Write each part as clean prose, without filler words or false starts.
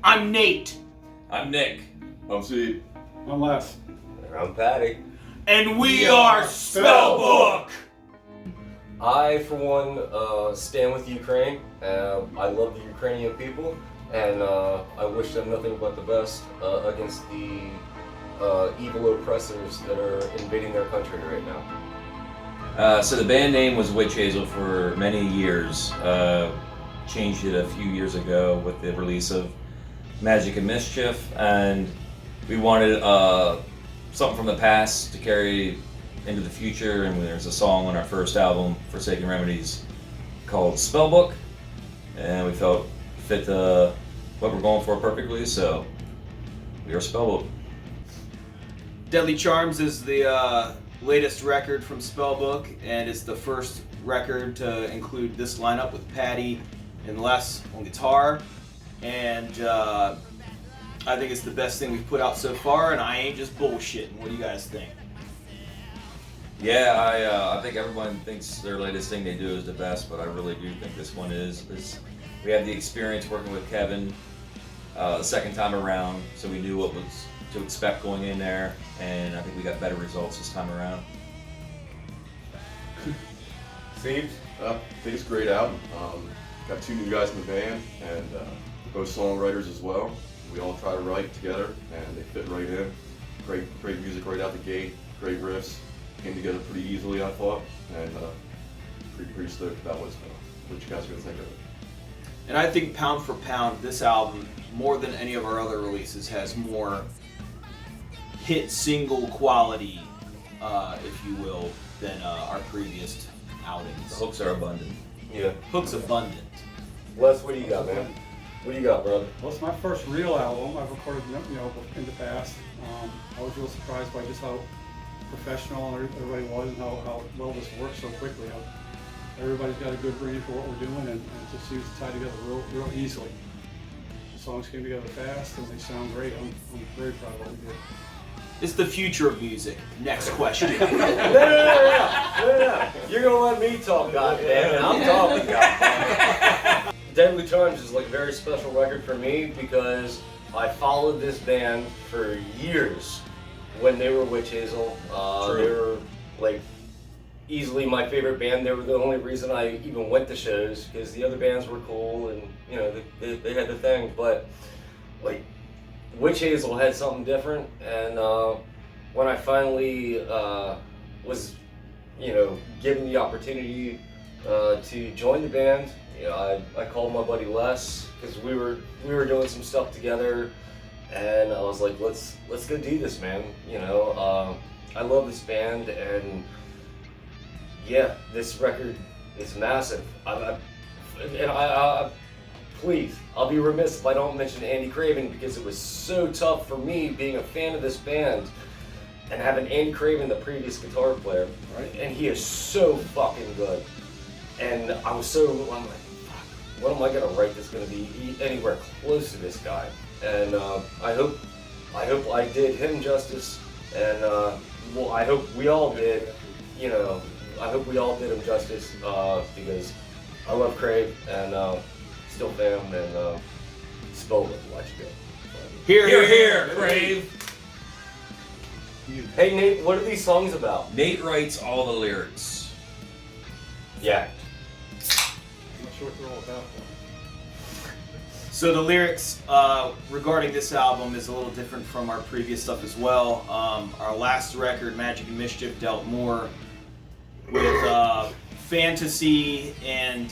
I'm Nate. I'm Nick. I'm Steve. I'm Les. And I'm Patty. And we are SpellBook! I, for one, stand with Ukraine. I love the Ukrainian people, and I wish them nothing but the best against the evil oppressors that are invading their country right now. So the band name was Witch Hazel for many years. Changed it a few years ago with the release of Magic and Mischief, and we wanted something from the past to carry into the future, and there's a song on our first album, Forsaken Remedies, called SpellBook, and we felt fit what we're going for perfectly, so we are SpellBook. Deadly Charms is the latest record from SpellBook, and it's the first record to include this lineup with Patty and Les on guitar, and I think it's the best thing we've put out so far, and I ain't just bullshitting. What do you guys think? Yeah, I think everyone thinks their latest thing they do is the best, but I really do think this one is. We had the experience working with Kevin the second time around, so we knew what was to expect going in there, and I think we got better results this time around. Steve? I think it's a great album. Got two new guys in the band, and both songwriters as well. We all try to write together, and they fit right in. Great music right out the gate. Great riffs. Came together pretty easily, I thought, and pretty stoked about what you guys are gonna think of it. And I think pound for pound, this album, more than any of our other releases, has more hit single quality, if you will, than our previous outings. The hooks are abundant. Yeah. Hooks abundant. Les, what do you got, man? What do you got, brother? Well, it's my first real album. I've recorded, in the past. I was real surprised by just how professional everybody was and how well this worked so quickly. Everybody's got a good brain for what we're doing, and it just seems to tie together real easily. The songs came together fast, and they sound great. I'm very proud of what we did. It's the future of music. Next question. No. You're gonna let me talk, goddammit. I'm talking, goddammit. Deadly Charms is like a very special record for me because I followed this band for years when they were Witch Hazel. They were like easily my favorite band. They were the only reason I even went to shows because the other bands were cool and they had the thing. But like Witch Hazel had something different, and when I finally was given the opportunity to join the band, I called my buddy Les because we were doing some stuff together, and I was like, let's go do this, man. I love this band, and yeah, this record is massive. Please, I'll be remiss if I don't mention Andy Craven because it was so tough for me being a fan of this band and having Andy Craven, the previous guitar player, right? And he is so fucking good. And I'm like, fuck, what am I gonna write that's gonna be anywhere close to this guy? And I hope I did him justice, and I hope we all did. I hope we all did him justice because I love Crave and still fan, and SpellBook, watch you go. Here, Crave. Hey Nate, what are these songs about? Nate writes all the lyrics. Yeah. I'm not sure what they're all about. So the lyrics regarding this album is a little different from our previous stuff as well. Our last record, Magic and Mischief, dealt more with fantasy and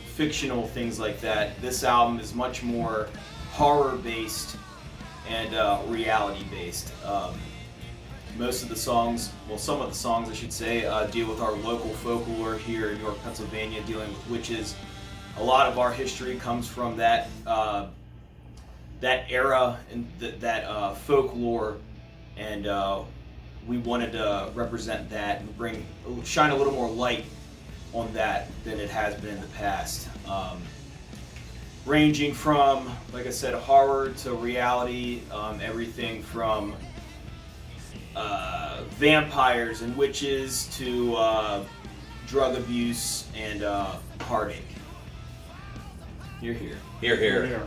fictional things like that. This album is much more horror-based and reality-based. Most of the songs, well, some of the songs I should say, deal with our local folklore here in York, Pennsylvania, dealing with witches. A lot of our history comes from that era and that folklore, and we wanted to represent that and shine a little more light on that than it has been in the past. Ranging from, like I said, horror to reality, everything from vampires and witches to drug abuse and heartache. Here, here. Here, here.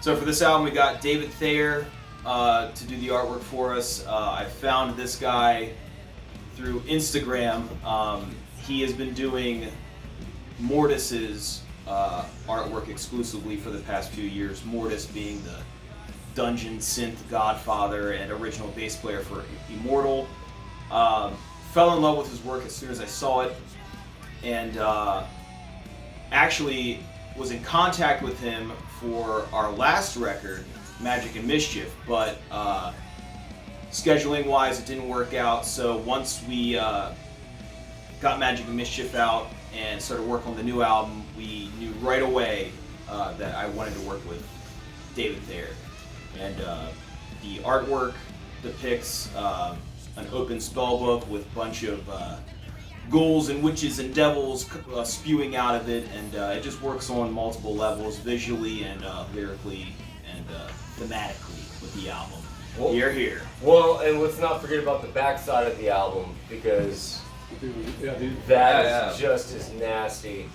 So for this album, we got David Thayer to do the artwork for us. I found this guy through Instagram. He has been doing Mortis's artwork exclusively for the past few years. Mortis being the dungeon synth godfather and original bass player for Immortal. Fell in love with his work as soon as I saw it, and actually was in contact with him for our last record, Magic and Mischief, but scheduling wise it didn't work out. So once we got Magic and Mischief out and started working on the new album, we knew right away that I wanted to work with David Thayer. And the artwork depicts an open spell book with a bunch of ghouls and witches and devils spewing out of it, and it just works on multiple levels, visually and lyrically and thematically with the album. Well, Here, here. Well, and let's not forget about the backside of the album, because Dude, that is just as nasty.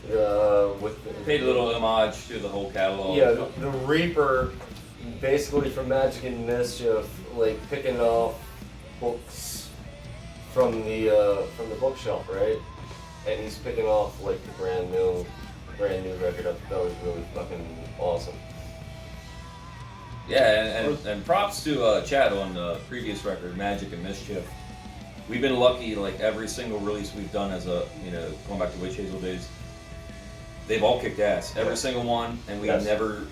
Paid a little homage to the whole catalog. Yeah, the Reaper, basically from Magic and Mischief, like picking off books from the bookshelf, right? And he's picking off like the brand new record. I thought that was really fucking awesome. Yeah, and props to Chad on the previous record, Magic and Mischief. We've been lucky, like every single release we've done as a, going back to Witch Hazel days, they've all kicked ass. Every single one, and we never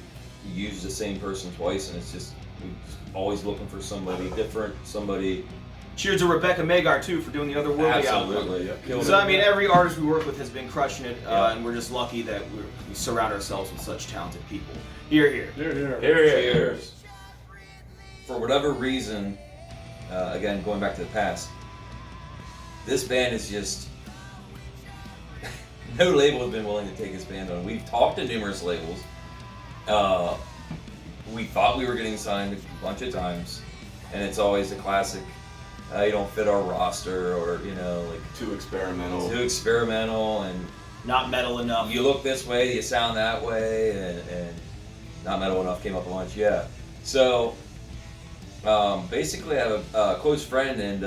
used the same person twice, and it's just, we're always looking for somebody different, somebody. Cheers to Rebecca Magar too for doing the Otherworldly album. Absolutely. So I mean, every artist we work with has been crushing it, and we're just lucky that we surround ourselves with such talented people. Here, here. Cheers. For whatever reason, again, going back to the past, this band is just, no label has been willing to take this band on. We've talked to numerous labels. We thought we were getting signed a bunch of times, and it's always a classic, you don't fit our roster, or, like Too experimental. And Not metal enough. you look this way, you sound that way, and not metal enough came up a bunch, yeah. So, basically I have a close friend, and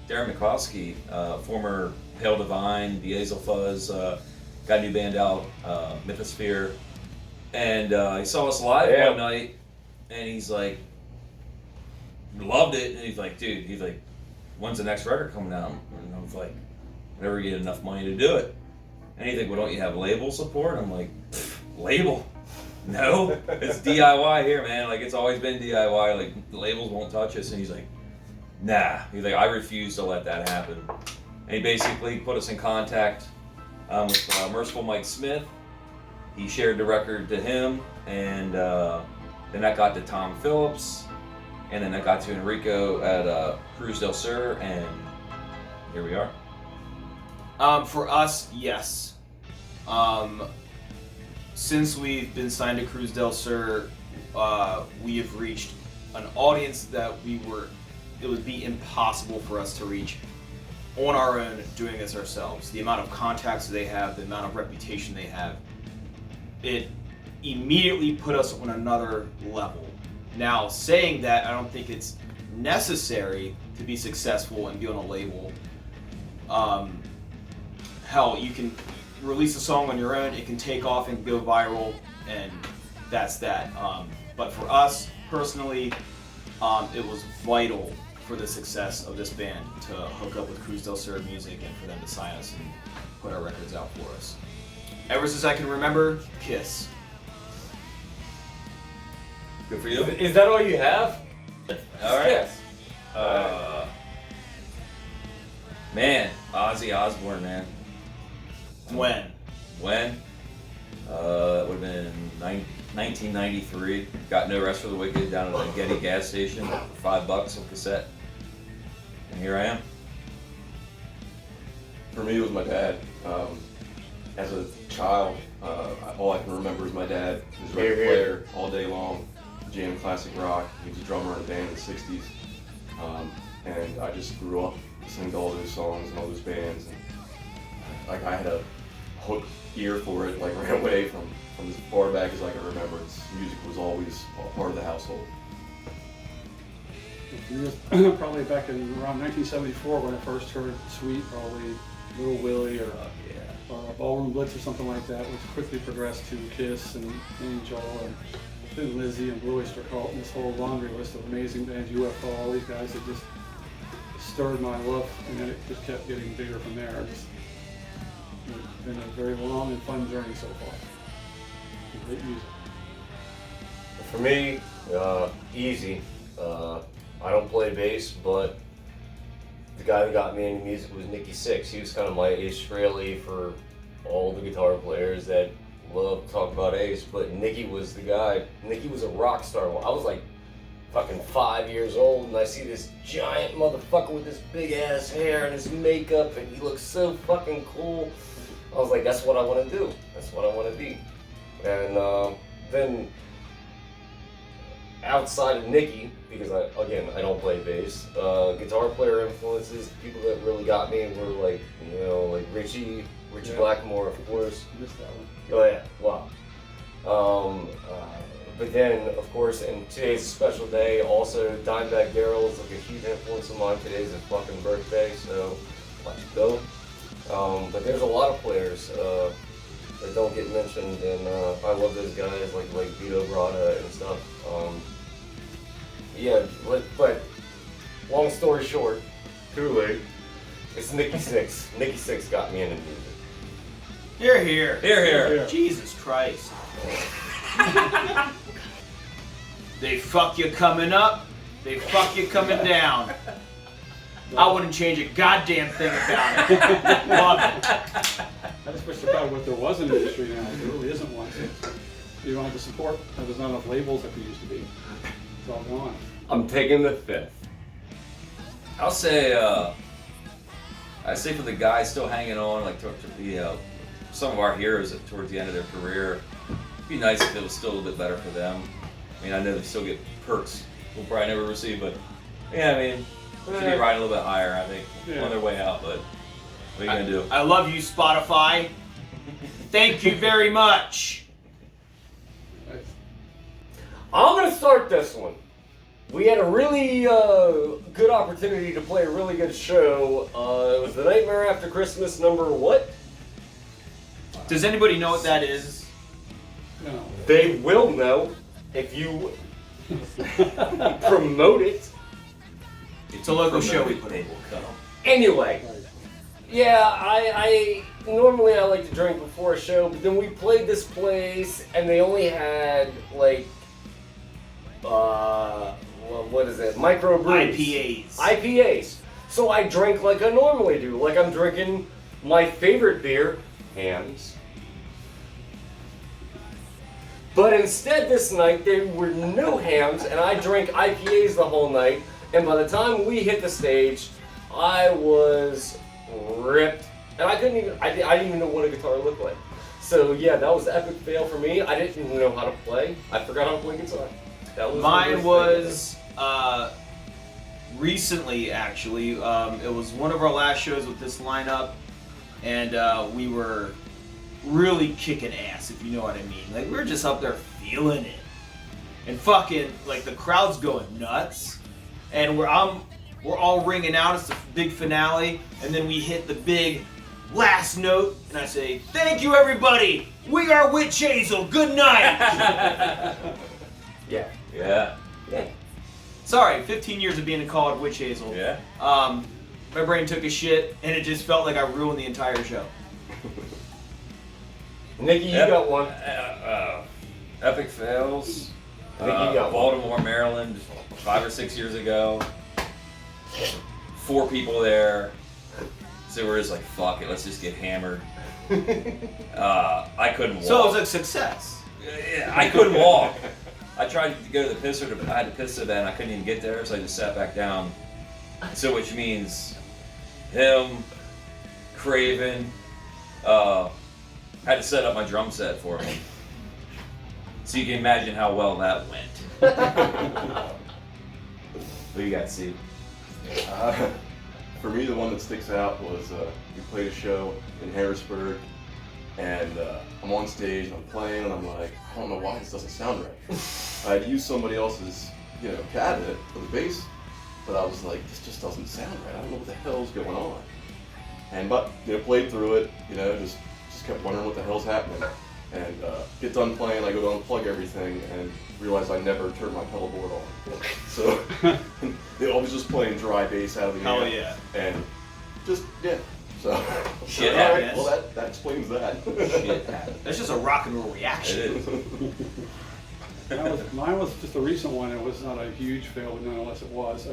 Darren McCloskey, former Pale Divine, Diesel Fuzz, got a new band out, Mythosphere, and he saw us live one night, and he's like, loved it, and he's like, dude, when's the next record coming out? And I was like, whenever you get enough money to do it. And he's like, well, don't you have label support? I'm like, label? No, it's DIY here, man. Like, it's always been DIY. Like, the labels won't touch us. And he's like, nah. He's like, I refuse to let that happen. And he basically put us in contact with Merciful Mike Smith. He shared the record to him, and then that got to Tom Phillips, and then that got to Enrico at Cruz del Sur, and here we are. For us, yes. Since we've been signed to Cruz del Sur, we have reached an audience that it would be impossible for us to reach on our own doing this ourselves. The amount of contacts they have, the amount of reputation they have, it immediately put us on another level. Now, saying that, I don't think it's necessary to be successful and be on a label. Hell, you can release a song on your own, it can take off and go viral, and that's that. But for us, personally, it was vital for the success of this band to hook up with Cruz del Sur Music and for them to sign us and put our records out for us. Ever since I can remember, Kiss. Good for you. Is that all you have? All right. Yes. Man, Ozzy Osbourne, man. When? When? It would have been 1993. Got No Rest for the Wicked down at the Getty gas station for $5 on cassette. And here I am. For me, it was my dad. As a child, all I can remember is my dad. He was a record player all day long, jamming classic rock. He was a drummer in a band in the 60s. And I just grew up listening to all those songs and all those bands. And like I hook ear for it, like right away from as far back as I can remember. Music was always a part of the household. Probably back in around 1974 when I first heard Sweet, probably Little Willie or Ballroom Blitz or something like that, which quickly progressed to Kiss and Angel and Thin Lizzy and Blue Oyster Cult, and this whole laundry list of amazing bands, UFO, all these guys that just stirred my love, and then it just kept getting bigger from there. It's been a very long and fun journey so far. Great music. For me, easy. I don't play bass, but the guy that got me into music was Nicky Sixx. He was kind of my Israeli for all the guitar players that love to talk about Ace, but Nicky was the guy. Nicky was a rock star. I was like fucking 5 years old, and I see this giant motherfucker with this big ass hair and his makeup, and he looks so fucking cool. I was like, that's what I want to do. That's what I want to be. And then outside of Nicky, because I don't play bass, guitar player influences, people that really got me were like, like Richie Blackmore, of course. Missed that one. Oh yeah, wow. But then, of course, and today's a special day. Also, Dimebag Darrell is like a huge influence of mine. Today's his fucking birthday, so let's go. But there's a lot of players that don't get mentioned, and I love those guys like Vito Bratta and stuff. But long story short, too late. It's Nicky Sixx. Nicky Sixx got me into music. Hear, hear. Here, here. Jesus Christ. They fuck you coming up, they fuck you coming down. I wouldn't change a goddamn thing about it. Love it. I just wish there probably what there was in the industry now. There really isn't one. You don't have the support. There's not enough labels like there used to be. It's all gone. I'm taking the fifth. I'll say, I say for the guys still hanging on, like some of our heroes towards the end of their career, it'd be nice if it was still a little bit better for them. I mean, I know they still get perks we'll probably never receive, but yeah, I mean, should be riding a little bit higher, I think, on their way out, but what are you gonna do? I love you, Spotify. Thank you very much. I'm gonna start this one. We had a really good opportunity to play a really good show. It was The Nightmare After Christmas number what? Does anybody know what that is? No. They will know if you promote it. It's a local show we put on. Anyway, Right. yeah, I normally I like to drink before a show, but then we played this place and they only had like what is it? Microbrews. IPAs. So I drank like I normally do, like I'm drinking my favorite beer, Hams. But instead this night there were no Hams and I drank IPAs the whole night, and by the time we hit the stage, I was ripped. And I didn't even know what a guitar looked like. So yeah, that was an epic fail for me. I didn't even know how to play. I forgot how to play guitar. That was Mine was recently, actually. It was one of our last shows with this lineup, and we were really kicking ass, if you know what I mean. Like, we were just up there feeling it, and fucking like the crowd's going nuts, and we're all ringing out. It's the big finale, and then we hit the big last note, and I say, "Thank you, everybody. We are Witch Hazel. Good night." Yeah. Yeah. Yeah. Sorry, 15 years of being called Witch Hazel. Yeah. My brain took a shit, and it just felt like I ruined the entire show. Nikki, you got one. Epic fails. Nikki, you got one. Baltimore, Maryland, 5 or 6 years ago. 4 people there. So we're just like, fuck it, let's just get hammered. I couldn't walk. So it was a success. I couldn't walk. I tried to go to the pisser, I had to piss so bad and I couldn't even get there, so I just sat back down. So which means him, Craven, had to set up my drum set for me. So you can imagine how well that went. What you got, Steve? For me, the one that sticks out was we played a show in Harrisburg, And I'm on stage and I'm playing and I'm like, I don't know why this doesn't sound right. I had used somebody else's, cabinet for the bass, but I was like, this just doesn't sound right. I don't know what the hell's going on. And played through it, just kept wondering what the hell's happening. And get done playing, I go to unplug everything and realize I never turned my pedal board on. So I was just playing dry bass out of the Hell amp. yeah. And just, So Shit all right, happens. well that explains that. Shit happens. That's just a rock and roll It reaction. is. Mine was just a recent one. It was not a huge fail, but nonetheless it was.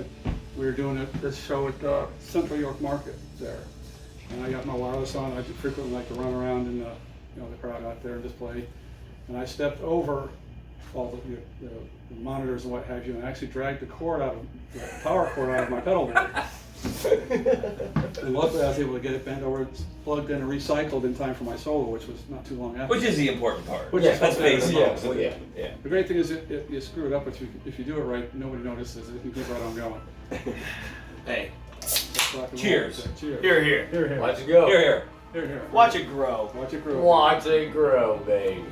We were doing this show at Central York Market there, and I got my wireless on. I frequently like to run around in the crowd out there and just play. And I stepped over all the monitors and what have you, and I actually dragged the power cord out of my pedal board. And luckily I was able to get it bent over, plugged in and recycled in time for my solo, which was not too long after. Which is the important part. Which Let's is face yeah, it. well, yeah. The great thing is if you screw it up, if you do it right, nobody notices it. You keep right on going. Hey, That's rock and roll. Cheers. Cheers. here, here. Here, here. Watch it go. Here, here. Here, here. Watch it grow. Watch it grow. Watch it grow, baby.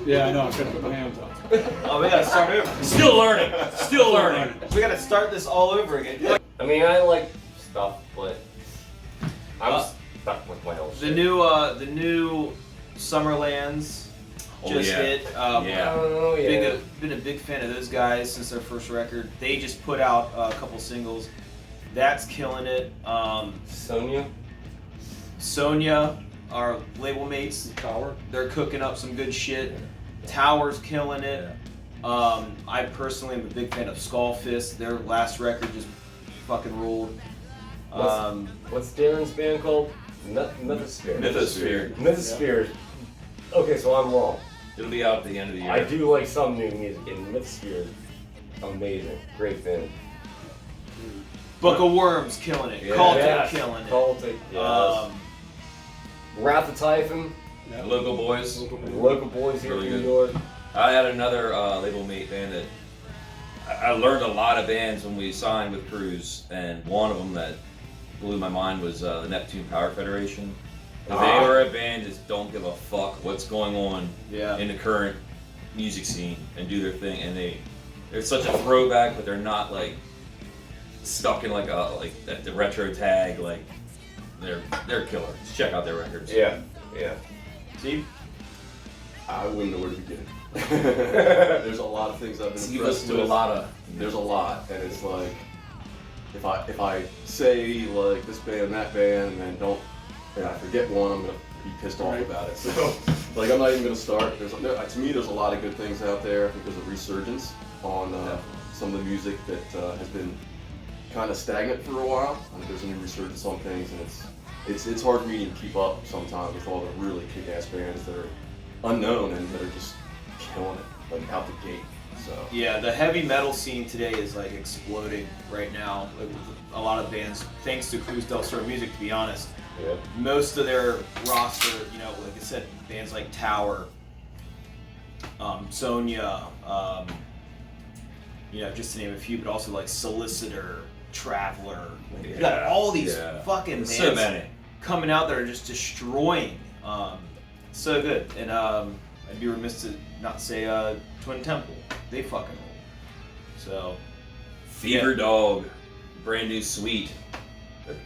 Yeah, I know. I couldn't put my hands up. Oh, we gotta start over. Still learning. Still learning. We gotta start this all over again. I mean, I like stuff, but I'm stuck with my old The shit. new Summerlands just yeah. hit. Yeah. Oh, yeah. Been a big fan of those guys since their first record. They just put out a couple singles. That's killing it. Sonia, our label mates, Tower. they're cooking up some good shit. Tower's killing it. I personally am a big fan of Skullfist. Their last record just fucking ruled. What's Darren's band called? Mythosphere. Mythosphere. Mythosphere. Okay, so I'm wrong. It'll be out at the end of the year. I do like some new music, and Mythosphere is amazing. Great band. Book of Worms killing it. Yeah. Cultic Yes. killing it. Cultic, yes. Wrath of Typhon, Yeah. Local boys. local boys here Really from New good. York. I had another label mate band that I learned a lot of bands when we signed with Cruise, and one of them that blew my mind was the Neptune Power Federation. They were a band that just don't give a fuck what's going on Yeah. in the current music scene and do their thing, and they're such a throwback, but they're not like stuck in like at the retro tag. Like they're killer. Just check out their records. Yeah, yeah. See? I wouldn't know where to begin. There's a lot of things I've been You impressed listen to with. a lot of. There's a lot, and it's like if I say like this band, that band, and then I forget one, I'm gonna be pissed off about it. So like I'm not even gonna start. To me, there's a lot of good things out there. I think there's a resurgence on some of the music that has been kind of stagnant for a while. I think there's a new resurgence on things, and it's hard for me to keep up sometimes with all the really kick-ass bands that are unknown and that are just killing it, like out the gate. So Yeah, the heavy metal scene today is like exploding right now. Like, with a lot of bands, thanks to Cruz del Sur Music, to be honest. Yeah. Most of their roster, like I said, bands like Tower, Sonia, just to name a few, but also like Solicitor, Traveler. Like, you got all these fucking bands So many. coming out that are just destroying. So good. And I'd be remiss to not say Twin Temple. They fucking roll. So Fever Dog, brand new suite.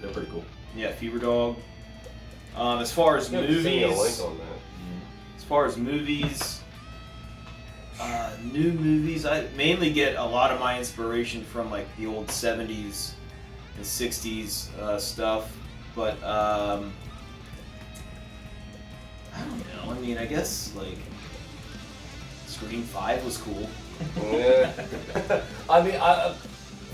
They're pretty cool. yeah, Fever Dog. As far as Yeah, send me a link movies, on that. new movies, I mainly get a lot of my inspiration from like the old 70s and 60s stuff. But I don't know. I mean, I guess like Scream 5 was cool. Yeah. I mean,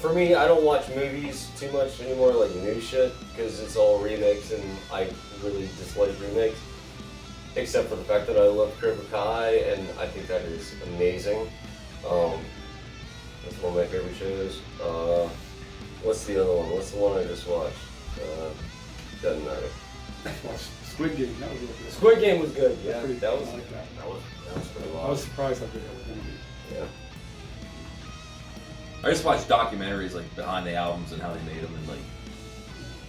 for me, I don't watch movies too much anymore, like new shit, because it's all remakes, and I really dislike remakes. Except for the fact that I love Cobra Kai, and I think that is amazing. That's one of my favorite shows. What's the other one? What's the one I just watched? Doesn't matter. Well, Squid Game. That was really good. Squid Game was good. Yeah, Pretty- that was I like that. that was pretty I wild. was surprised how good that was going to be. Yeah. I just watch documentaries like behind the albums and how they made them, and like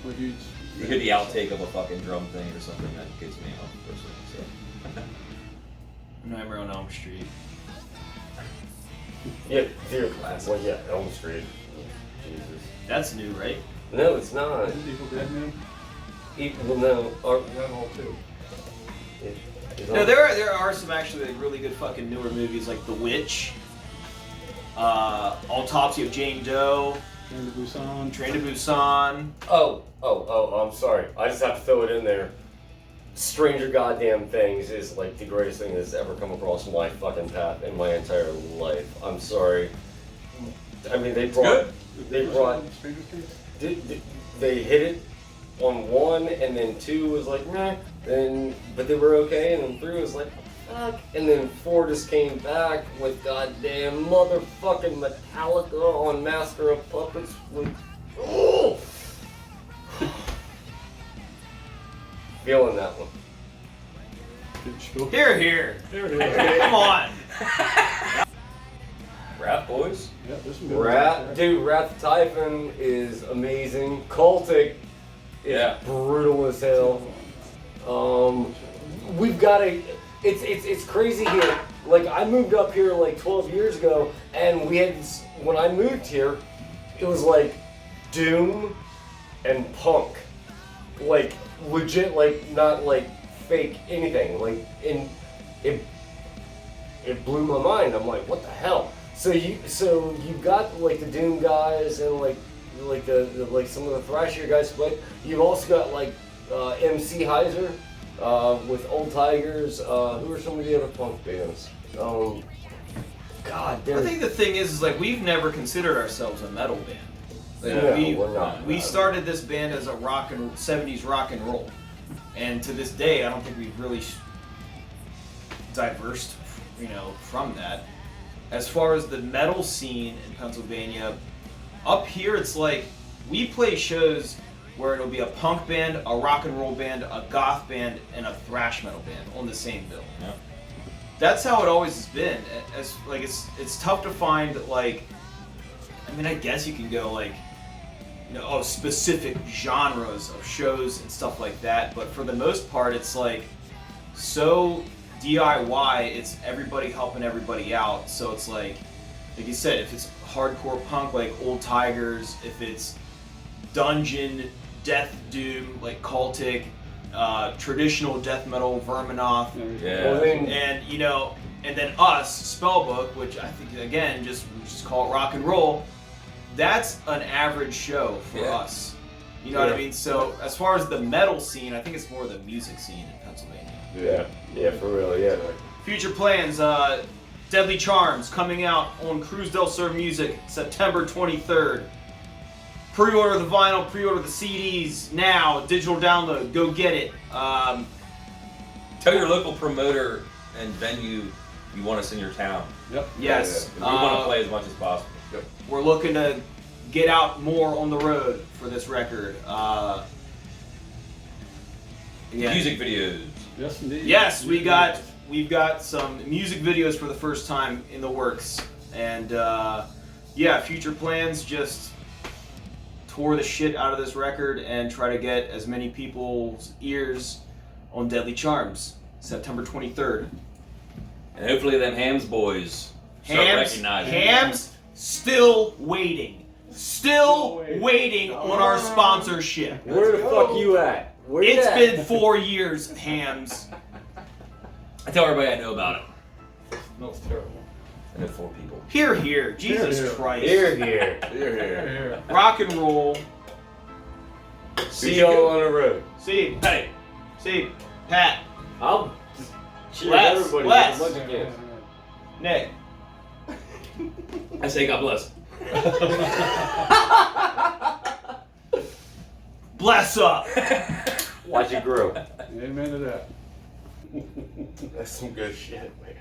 I'm a huge You hear the outtake of a fucking drum thing or something that gets me off personally. So. Nightmare on Elm Street. Yeah, dear class. Well, yeah, Elm Street. Jesus. That's new, right? No, it's not. Isn't Evil Dead new? Well, no. That all too. No, there are some actually like, really good fucking newer movies like The Witch, Autopsy of Jane Doe, Train to Busan. Train to Busan. Oh, I'm sorry. I just have to throw it in there. Stranger Goddamn Things is like the greatest thing that's ever come across my fucking path in my entire life. I'm sorry. I mean, they brought. Stranger Things? They hit it on 1, and then 2 was like, meh. But they were okay, and then 3 was like, fuck. And then 4 just came back with goddamn motherfucking Metallica on Master of Puppets. With, oh! Feeling that one. Here, here. There it is. Come on. Rap boys. Yeah, there's some good ones out there. Dude, Wrath Typhon is amazing. Cultic is brutal as hell. We've got it's crazy here. Like, I moved up here like 12 years ago, and we had, when I moved here, it was like doom and punk. Like, legit, like, not like fake anything. Like, it blew my mind. I'm like, what the hell? So you got like the doom guys and like the like some of the thrashier guys, but you've also got like MC Heiser with Old Tigers. Who are some of the other punk bands? God, I think the thing is like we've never considered ourselves a metal band. We're not. We started this band as a 70s rock and roll, and to this day, I don't think we've really diversed, from that. As far as the metal scene in Pennsylvania, up here it's like we play shows where it'll be a punk band, a rock and roll band, a goth band, and a thrash metal band on the same bill. Yeah. That's how it always has been. As like it's tough to find like. I mean, I guess you can go like, specific genres of shows and stuff like that. But for the most part, it's like so DIY. It's everybody helping everybody out. So it's like you said, if it's hardcore punk like Old Tigers, if it's dungeon death doom like Cultic, traditional death metal Verminoth, and then us SpellBook, which I think again just call it rock and roll. That's an average show for us. You know what I mean? So as far as the metal scene, I think it's more the music scene in Pennsylvania. Yeah, for real, yeah. Future plans, Deadly Charms coming out on Cruz del Sur Music September 23rd. Pre-order the vinyl, pre-order the CDs now, digital download, go get it. Tell your local promoter and venue you want us in your town. Yep. Yes. We want to play as much as possible. Yep. We're looking to get out more on the road for this record. Music videos. Yes, indeed. Yes, we've got some music videos for the first time in the works, and future plans, just tour the shit out of this record and try to get as many people's ears on Deadly Charms, September 23rd. And hopefully them Hams boys start recognizing. Hams still waiting. Still waiting on our sponsorship. Where the fuck you at? Where you It's at? been 4 years, Hams. I tell everybody I know about it. No, it's terrible. I know 4 people. Here, here. Jesus Here. Christ. Here. Here. Rock and roll. See y'all on the road. See, hey, see, Pat, I'll cheer Les, everybody Les. as much as I can. Nick. I say God bless. Bless up. Watch it grow. Amen to that. That's some good shit, man.